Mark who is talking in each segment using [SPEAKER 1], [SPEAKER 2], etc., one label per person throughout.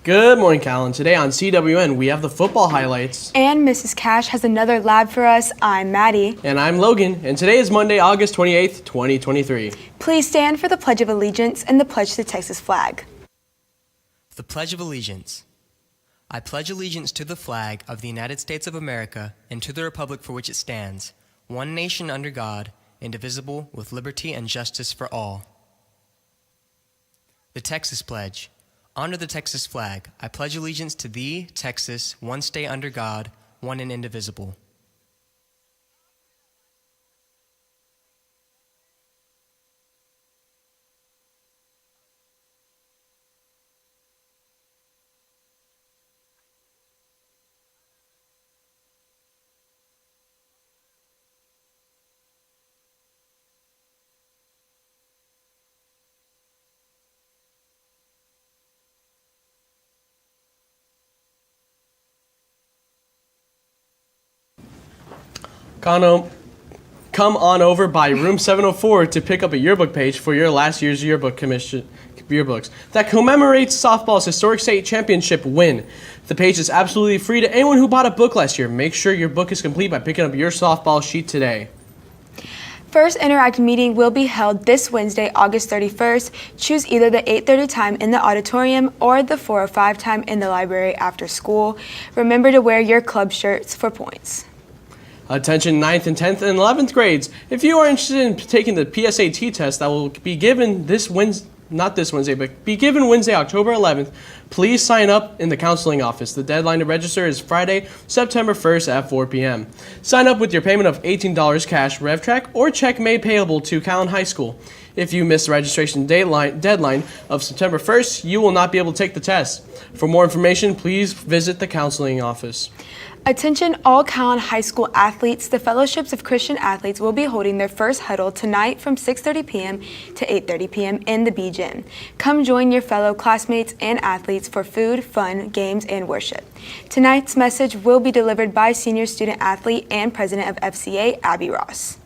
[SPEAKER 1] Good morning, Calallen. Today on CWN, we have the football highlights.
[SPEAKER 2] And Mrs. Cash has another lab for us. I'm Maddie.
[SPEAKER 1] And I'm Logan. And today is Monday, August 28th, 2023.
[SPEAKER 2] Please stand for the Pledge of Allegiance and the pledge to the Texas flag.
[SPEAKER 3] The Pledge of Allegiance. I pledge allegiance to the flag of the United States of America and to the republic for which it stands, one nation under God, indivisible, with liberty and justice for all. The Texas Pledge. Honor the Texas flag. I pledge allegiance to thee, Texas, one state under God, one and indivisible.
[SPEAKER 1] Come on over by room 704 to pick up a yearbook page for your last year's yearbooks that commemorates softball's historic state championship win. The page is absolutely free to anyone who bought a book last year. Make sure your book is complete by picking up your softball sheet today.
[SPEAKER 2] First interactive meeting will be held this Wednesday, August 31st. Choose either the 8:30 time in the auditorium or the 4:05 time in the library after school. Remember to wear your club shirts for points.
[SPEAKER 1] Attention 9th and 10th and 11th grades. If you are interested in taking the PSAT test that will be given be given Wednesday, October 11th, please sign up in the counseling office. The deadline to register is Friday, September 1st at 4 p.m. Sign up with your payment of $18 cash, RevTrak, or check made payable to Calallen High School. If you miss the registration deadline of September 1st, you will not be able to take the test. For more information, please visit the counseling office.
[SPEAKER 2] Attention all Calallen High School athletes. The Fellowships of Christian Athletes will be holding their first huddle tonight from 6:30 p.m. to 8:30 p.m. in the B Gym. Come join your fellow classmates and athletes for food, fun, games, and worship. Tonight's message will be delivered by senior student athlete and president of FCA, Abby Ross.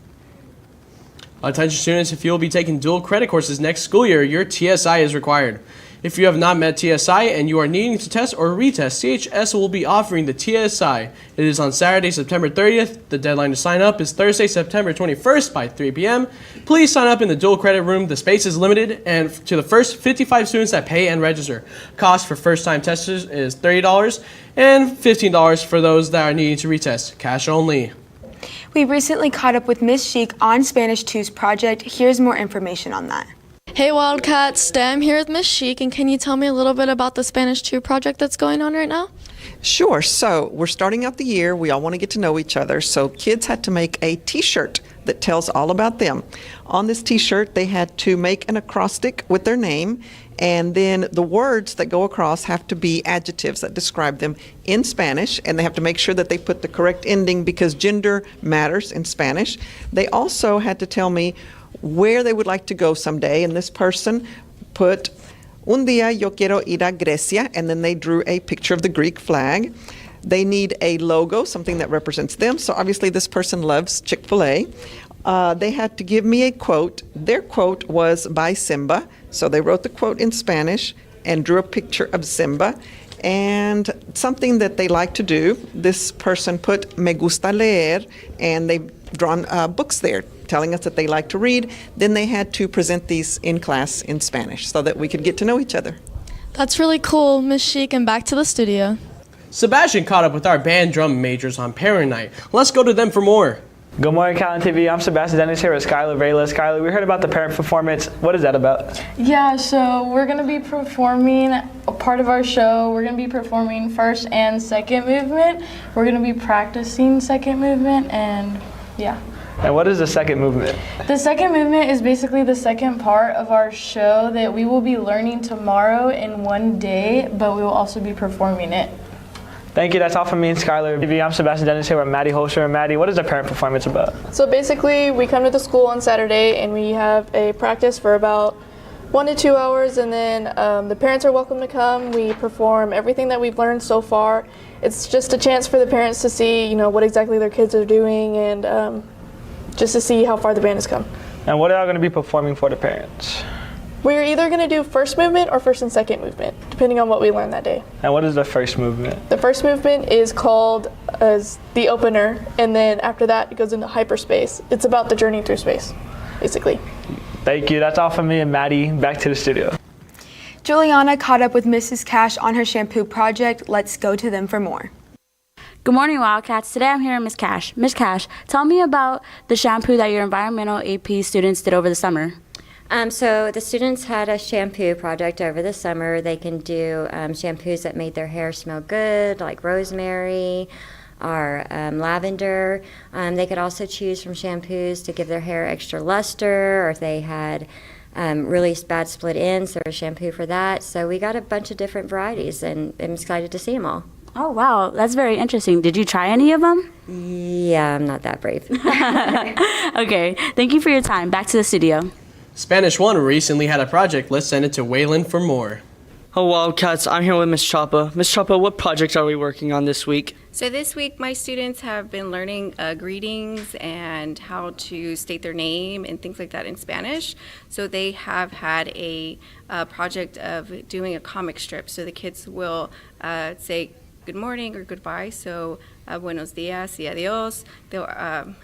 [SPEAKER 1] Attention students, if you will be taking dual credit courses next school year, your TSI is required. If you have not met TSI and you are needing to test or retest, CHS will be offering the TSI. It is on Saturday, September 30th. The deadline to sign up is Thursday, September 21st by 3 p.m. Please sign up in the dual credit room. The space is limited and to the first 55 students that pay and register. Cost for first-time testers is $30 and $15 for those that are needing to retest. Cash only.
[SPEAKER 2] We recently caught up with Ms. Sheik on Spanish 2's project. Here's more information on that.
[SPEAKER 4] Hey Wildcats, Stem here with Miss Sheik, and can you tell me a little bit about the Spanish 2 project that's going on right now?
[SPEAKER 5] Sure. So we're starting out the year. We all want to get to know each other. So kids had to make a t-shirt that tells all about them. On this t-shirt, they had to make an acrostic with their name, and then the words that go across have to be adjectives that describe them in Spanish, and they have to make sure that they put the correct ending because gender matters in Spanish. They also had to tell me where they would like to go someday, and this person put un día yo quiero ir a Grecia, and then they drew a picture of the Greek flag. They need a logo, something that represents them, so obviously this person loves Chick-fil-A. They had to give me a quote. Their quote was by Simba, so they wrote the quote in Spanish and drew a picture of Simba. And something that they like to do, this person put me gusta leer, and they've drawn books there telling us that they like to read. Then they had to present these in class in Spanish so that we could get to know each other.
[SPEAKER 4] That's really cool, Miss Sheik, and back to the studio.
[SPEAKER 1] Sebastian caught up with our band drum majors on parent night. Let's go to them for more.
[SPEAKER 6] Good morning, Calallen TV. I'm Sebastian Dennis here with Skylar Vela. Skylar, we heard about the parent performance. What is that about?
[SPEAKER 7] Yeah, so we're going to be performing a part of our show. We're going to be performing first and second movement. We're going to be practicing second movement, and yeah.
[SPEAKER 6] And what is the second movement?
[SPEAKER 7] The second movement is basically the second part of our show that we will be learning tomorrow in one day, but we will also be performing it.
[SPEAKER 6] Thank you. That's all from me and Skylar TV. I'm Sebastian Dennis here with Maddie Holscher. Maddie, what is the parent performance about?
[SPEAKER 8] So basically, we come to the school on Saturday and we have a practice for about 1 to 2 hours, and then the parents are welcome to come. We perform everything that we've learned so far. It's just a chance for the parents to see, what exactly their kids are doing, and just to see how far the band has come.
[SPEAKER 6] And what are y'all going to be performing for the parents?
[SPEAKER 8] We're either going to do first movement or first and second movement, depending on what we learn that day.
[SPEAKER 6] And what is the first movement?
[SPEAKER 8] The first movement is called as the opener, and then after that it goes into hyperspace. It's about the journey through space, basically.
[SPEAKER 6] Thank you. That's all from me and Maddie. Back to the studio.
[SPEAKER 2] Juliana caught up with Mrs. Cash on her shampoo project. Let's go to them for more.
[SPEAKER 9] Good morning, Wildcats. Today I'm here with Ms. Cash. Ms. Cash, tell me about the shampoo that your environmental AP students did over the summer.
[SPEAKER 10] So the students had a shampoo project over the summer. They can do shampoos that made their hair smell good, like rosemary or lavender. They could also choose from shampoos to give their hair extra luster, or if they had really bad split ends, there was shampoo for that. So we got a bunch of different varieties, and I'm excited to see them all.
[SPEAKER 9] Oh, wow. That's very interesting. Did you try any of them?
[SPEAKER 10] Yeah, I'm not that brave.
[SPEAKER 9] Okay. Thank you for your time. Back to the studio.
[SPEAKER 1] Spanish 1 recently had a project. Let's send it to Waylon for more.
[SPEAKER 11] Hello, Wildcats. I'm here with Ms. Chapa. Ms. Chapa, what project are we working on this week?
[SPEAKER 12] So this week, my students have been learning greetings and how to state their name and things like that in Spanish. So they have had a project of doing a comic strip. So the kids will say good morning or goodbye. So buenos dias y adios. They'll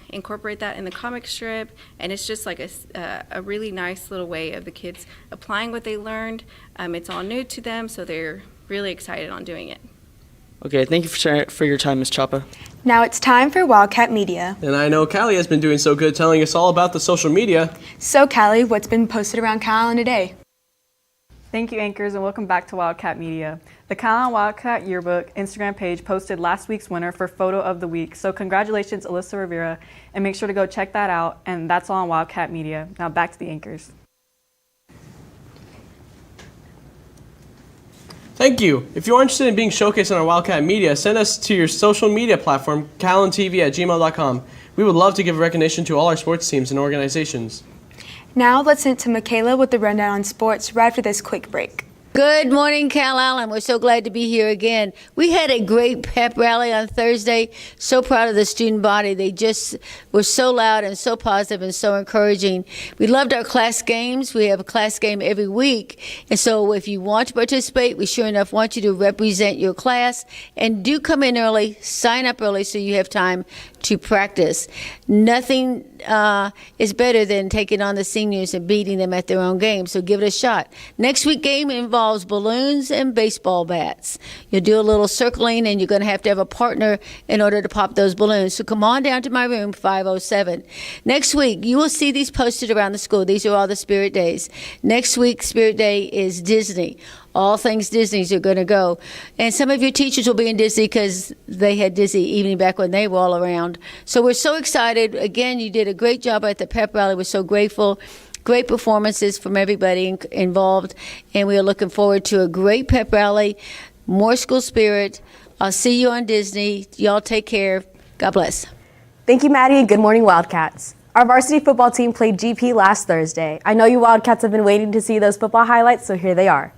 [SPEAKER 12] incorporate that in the comic strip, and it's just like a really nice little way of the kids applying what they learned. It's all new to them, so they're really excited on doing it.
[SPEAKER 11] Okay, thank you for your time, Ms. Chapa.
[SPEAKER 2] Now it's time for Wildcat Media.
[SPEAKER 1] And I know Callie has been doing so good telling us all about the social media.
[SPEAKER 2] So Callie, what's been posted around Calallen today?
[SPEAKER 13] Thank you, anchors, and welcome back to Wildcat Media. The Calallen Wildcat Yearbook Instagram page posted last week's winner for Photo of the Week. So congratulations, Alyssa Rivera, and make sure to go check that out. And that's all on Wildcat Media. Now back to the anchors.
[SPEAKER 1] Thank you. If you're interested in being showcased on our Wildcat Media, send us to your social media platform, CalallenTV@gmail.com. We would love to give recognition to all our sports teams and organizations.
[SPEAKER 2] Now let's send it to Michaela with the rundown on sports right after this quick break.
[SPEAKER 14] Good morning, Calallen. We're so glad to be here again. We had a great pep rally on Thursday. So proud of the student body. They just were so loud and so positive and so encouraging. We loved our class games. We have a class game every week. And so if you want to participate, we sure enough want you to represent your class. And do come in early, sign up early so you have time to practice. Nothing is better than taking on the seniors and beating them at their own game, so give it a shot. Next week game involves balloons and baseball bats. You'll do a little circling, and you're going to have a partner in order to pop those balloons. So come on down to my room, 507. Next week, you will see these posted around the school. These are all the Spirit Days. Next week, Spirit Day is Disney. All things Disney's are going to go. And some of your teachers will be in Disney because they had Disney evening back when they were all around. So we're so excited. Again, you did a great job at the pep rally. We're so grateful. Great performances from everybody involved. And we are looking forward to a great pep rally, more school spirit. I'll see you on Disney. Y'all take care. God bless.
[SPEAKER 15] Thank you, Maddie, and good morning, Wildcats. Our varsity football team played GP last Thursday. I know you Wildcats have been waiting to see those football highlights, so here they are.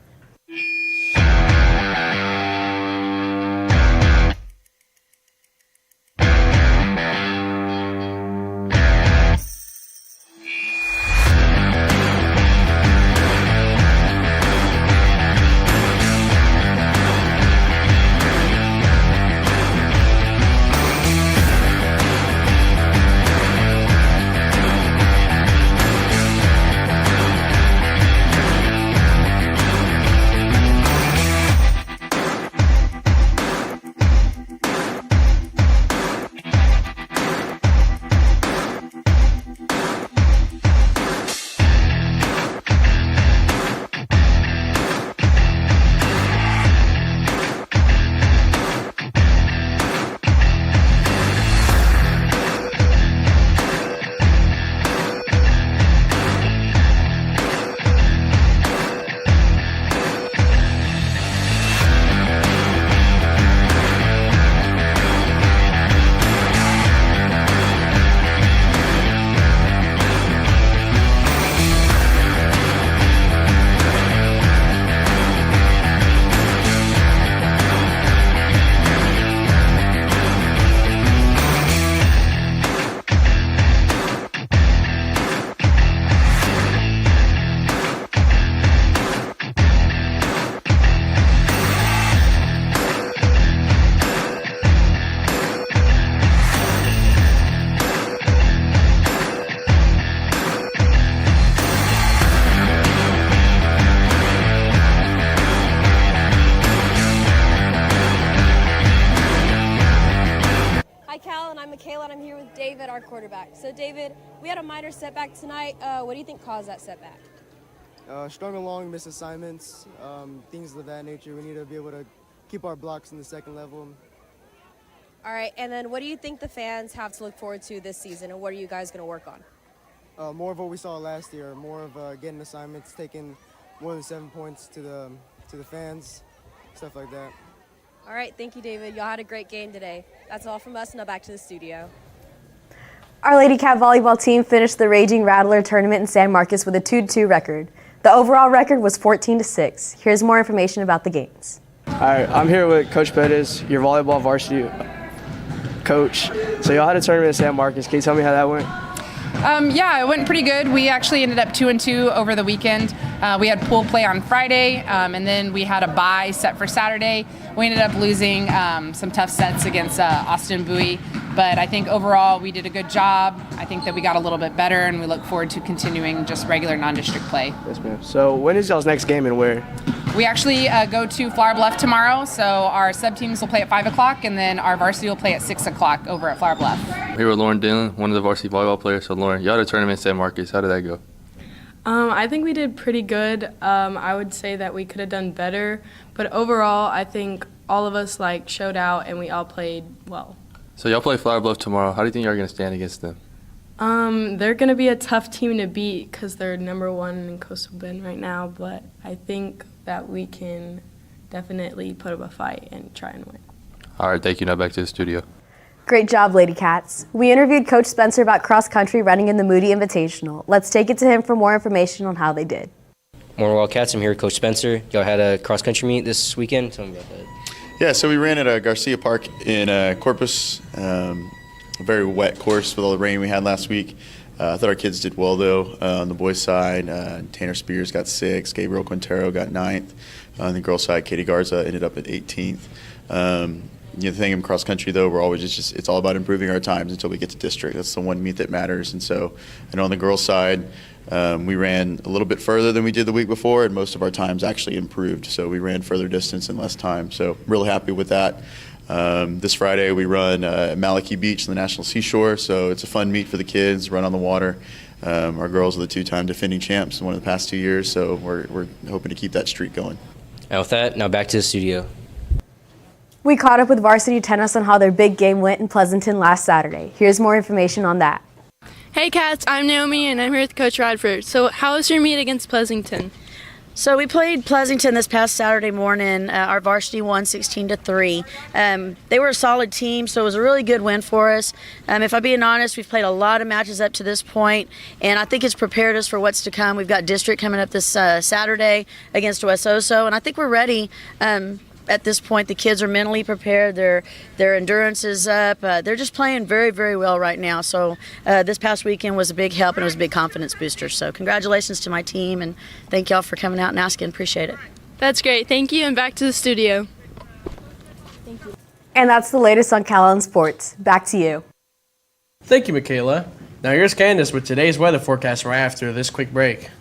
[SPEAKER 16] Calallen. I'm Michaela, and I'm here with David, our quarterback. So, David, we had a minor setback tonight. What do you think caused that setback?
[SPEAKER 17] Strung along, missed assignments, things of that nature. We need to be able to keep our blocks in the second level.
[SPEAKER 16] All right, and then what do you think the fans have to look forward to this season, and what are you guys going to work on?
[SPEAKER 17] More of what we saw last year, more of getting assignments, taking more than 7 points to the fans, stuff like that.
[SPEAKER 16] All right, thank you, David. Y'all had a great game today. That's all from us. Now back to the studio.
[SPEAKER 15] Our Lady Cat volleyball team finished the Raging Rattler tournament in San Marcos with a 2-2 record. The overall record was 14-6. Here's more information about the games.
[SPEAKER 6] All right, I'm here with Coach Pettis, your volleyball varsity coach. So y'all had a tournament in San Marcos. Can you tell me how that went?
[SPEAKER 18] Yeah, it went pretty good. We actually ended up 2-2 over the weekend. We had pool play on Friday, and then we had a bye set for Saturday. We ended up losing some tough sets against Austin Bowie, but I think overall we did a good job. I think that we got a little bit better, and we look forward to continuing just regular non-district play.
[SPEAKER 6] Yes, ma'am. So when is y'all's next game and where?
[SPEAKER 18] We actually go to Flower Bluff tomorrow, so our sub-teams will play at 5 o'clock, and then our varsity will play at 6 o'clock over at Flower Bluff.
[SPEAKER 19] I'm here with Lauren Dillon, one of the varsity volleyball players. So Lauren, you had a tournament in San Marcos. How did that go?
[SPEAKER 20] I think we did pretty good. I would say that we could have done better, but overall, I think all of us showed out and we all played well.
[SPEAKER 19] So y'all play Flower Bluff tomorrow. How do you think you're going to stand against them?
[SPEAKER 20] They're going to be a tough team to beat because they're #1 in Coastal Bend right now, but I think that we can definitely put up a fight and try and win.
[SPEAKER 19] All right, thank you. Now back to the studio.
[SPEAKER 15] Great job, Lady Cats. We interviewed Coach Spencer about cross country running in the Moody Invitational. Let's take it to him for more information on how they did.
[SPEAKER 21] Morning, Wildcats. I'm here with Coach Spencer. Y'all had a cross country meet this weekend. Tell me about that.
[SPEAKER 22] Yeah, so we ran at Garcia Park in Corpus. A very wet course with all the rain we had last week. I thought our kids did well, though, on the boys' side. Tanner Spears got 6th. Gabriel Quintero got 9th. On the girls' side, Katie Garza ended up at 18th. The thing in cross country, though, we're always it's all about improving our times until we get to district. That's the one meet that matters. And so, I know on the girls' side, we ran a little bit further than we did the week before, and most of our times actually improved. So we ran further distance in less time. So really happy with that. This Friday we run at Malachi Beach on the National Seashore. So it's a fun meet for the kids, run on the water. Our girls are the 2-time defending champs in one of the past 2 years. So we're hoping to keep that streak going.
[SPEAKER 21] And with that, now back to the studio.
[SPEAKER 15] We caught up with varsity tennis on how their big game went in Pleasanton last Saturday. Here's more information on that.
[SPEAKER 23] Hey Cats, I'm Naomi and I'm here with Coach Radford. So how was your meet against Pleasanton?
[SPEAKER 24] So we played Pleasanton this past Saturday morning. Our varsity won 16-3. They were a solid team, so it was a really good win for us. If I'm being honest, we've played a lot of matches up to this point, and I think it's prepared us for what's to come. We've got district coming up this Saturday against West Oso, and I think we're ready. At this point, the kids are mentally prepared. Their endurance is up. They're just playing very, very well right now. So this past weekend was a big help and it was a big confidence booster. So congratulations to my team and thank y'all for coming out and asking. Appreciate it.
[SPEAKER 23] That's great. Thank you, and back to the studio.
[SPEAKER 15] Thank you. And that's the latest on Calallen Sports. Back to you.
[SPEAKER 1] Thank you, Michaela. Now here's Candace with today's weather forecast right after this quick break.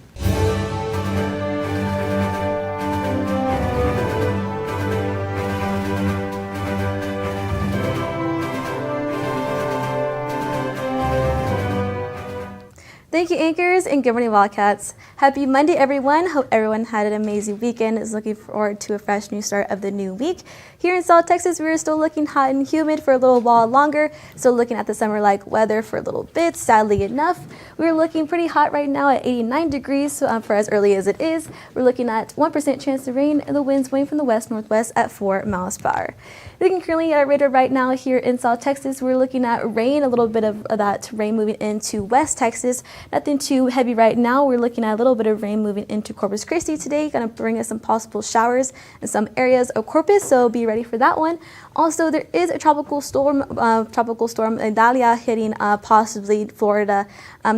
[SPEAKER 25] Thank you, anchors, and good morning, Wildcats. Happy Monday, everyone. Hope everyone had an amazing weekend. Is looking forward to a fresh new start of the new week. Here in South Texas, we're still looking hot and humid for a little while longer. Still looking at the summer-like weather for a little bit. Sadly enough, we're looking pretty hot right now at 89 degrees for as early as it is. We're looking at 1% chance of rain, and the winds blowing from the west-northwest at 4 miles per hour. Looking currently at our radar right now here in South Texas, we're looking at rain, a little bit of that rain moving into West Texas. Nothing too heavy right now. We're looking at a little bit of rain moving into Corpus Christi today. Going to bring us some possible showers in some areas of Corpus, so be ready for that one. Also, there is a tropical storm Idalia hitting possibly Florida,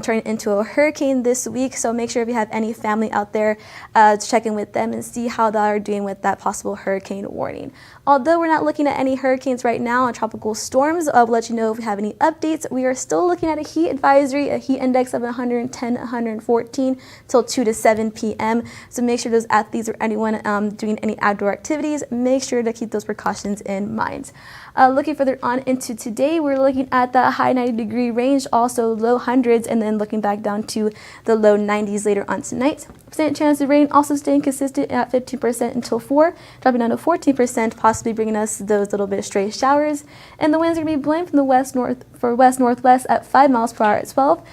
[SPEAKER 25] turning into a hurricane this week. So make sure if you have any family out there, to check in with them and see how they are doing with that possible hurricane warning. Although we're not looking at any hurricanes right now and tropical storms, we'll let you know if we have any updates. We are still looking at a heat advisory, a heat index of 110, 114 till 2 to 7 p.m. So make sure those athletes or anyone doing any outdoor activities, make sure to keep those precautions in mind. Looking further on into today, we're looking at the high 90-degree range, also low hundreds, and then looking back down to the low 90s later on tonight. Percent chance of rain also staying consistent at 15% until 4, dropping down to 14%, possibly bringing us those little bit stray showers. And the winds are going to be blowing from the west-northwest at 5 miles per hour at 12,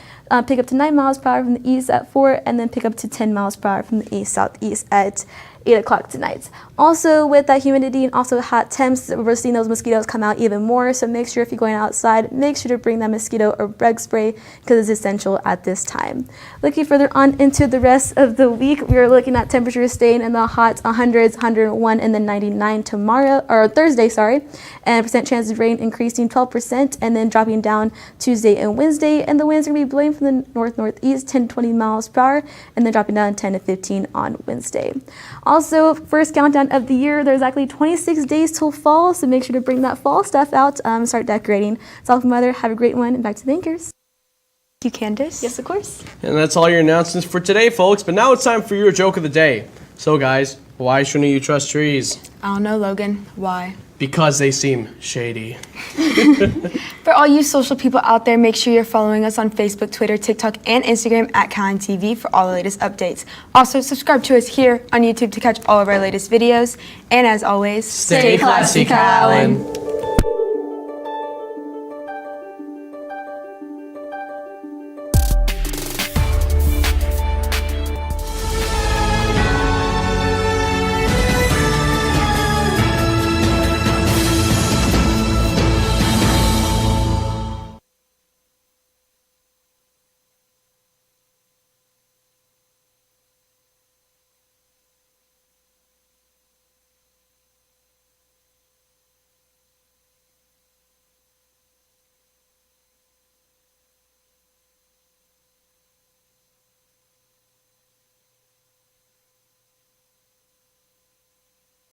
[SPEAKER 25] pick up to 9 miles per hour from the east at 4, and then pick up to 10 miles per hour from the east-southeast at 8 o'clock tonight. Also, with that humidity and also hot temps, we're seeing those mosquitoes come out even more. So make sure if you're going outside, make sure to bring that mosquito or bug spray because it's essential at this time. Looking further on into the rest of the week, we are looking at temperatures staying in the hot 100s, 101, and then 99 tomorrow or Thursday, and percent chance of rain increasing 12% and then dropping down Tuesday and Wednesday. And the winds are going to be blowing from the north-northeast 10 to 20 miles per hour and then dropping down 10 to 15 on Wednesday. Also, first countdown of the year, there's actually 26 days till fall, so make sure to bring that fall stuff out, start decorating. It's all from Mother. Have a great one, and back to the anchors.
[SPEAKER 2] Thank you, Candace.
[SPEAKER 25] Yes, of course.
[SPEAKER 1] And that's all your announcements for today, folks. But now it's time for your joke of the day. So, guys, why shouldn't you trust trees?
[SPEAKER 2] I don't know, Logan. Why?
[SPEAKER 1] Because they seem shady.
[SPEAKER 2] For all you social people out there, make sure you're following us on Facebook, Twitter, TikTok, and Instagram at Calallen TV for all the latest updates. Also, subscribe to us here on YouTube to catch all of our latest videos. And as always,
[SPEAKER 1] Stay classy, Calallen.